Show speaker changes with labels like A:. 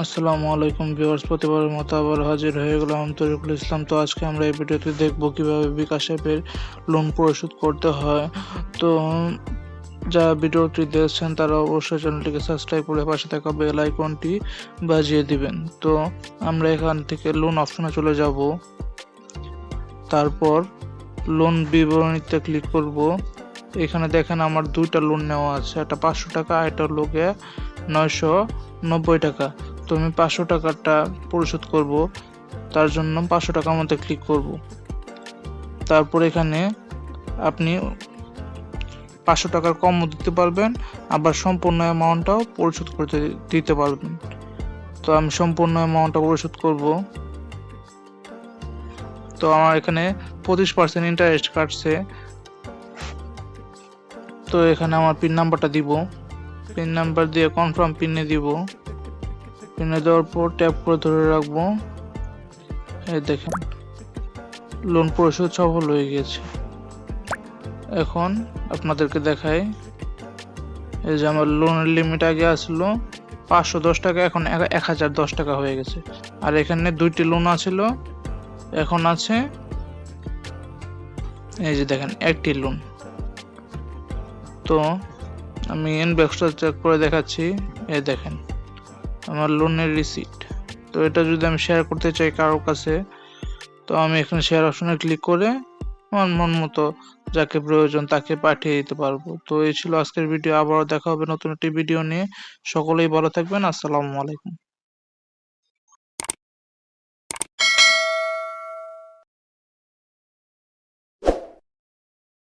A: আসসালামু আলাইকুম ভিউয়ার্স, প্রতিবারের মতো আবার হাজির হয়ে গেলাম আমি তরিকুল ইসলাম। তো আজকে আমরা এই ভিডিওতে দেখব কিভাবে বিকাশ অ্যাপের লোন পরিশোধ করতে হয়। তো যারা ভিডিওটি দেখছেন তারা অবশ্যই চ্যানেলটিকে সাবস্ক্রাইব করে পাশে থাকা বেল আইকনটি বাজিয়ে দিবেন। তো আমরা এখান থেকে লোন অপশনে চলে যাব, তারপর লোন বিবরণীতে ক্লিক করব। এখানে দেখেন আমার দুইটা লোন নেওয়া আছে, একটা 500 টাকা, একটা লোকে 990 টাকা। তো আমি 500 টাকাটা পরিশোধ করব, তার জন্য 500 টাকার মধ্যে ক্লিক করব। তারপর এখানে আপনি 500 টাকার কমও দিতে পারবেন, আবার সম্পূর্ণ অ্যামাউন্টটাও পরিশোধ করতে দিতে পারবেন। তো আমি সম্পূর্ণ অ্যামাউন্টটা পরিশোধ করব। তো আমার এখানে 25% ইন্টারেস্ট কাটছে। তো এখানে আমার পিন নাম্বারটা দিব, পিন নাম্বার দিয়ে কনফার্ম পিনে দিব। পিনে দেওয়ার পর ট্যাপ করে ধরে রাখবো। এই দেখেন লোন পরিশোধ সফল হয়ে গেছে। এখন আপনাদেরকে দেখাই, এই যে আমার লোনের লিমিট আগে আসলো 510 টাকা, এখন 1010 টাকা হয়ে গেছে। আর এখানে দুইটি লোন আছিল, এখন আছে এই যে দেখেন একটি লোন। তো আমি ইনবক্সটা চেক করে দেখাচ্ছি, এই দেখেন আমার লোনের রিসিট। তো এটা যদি আমি শেয়ার করতে চাই কারোর কাছে, তো আমি এখানে শেয়ার অপশনে ক্লিক করে আমার মন মতো যাকে প্রয়োজন তাকে পাঠিয়ে দিতে পারবো। তো এই ছিল আজকের ভিডিও, আবারও দেখা হবে নতুন একটি ভিডিও নিয়ে। সকলেই ভালো থাকবেন। আসসালামু আলাইকুম।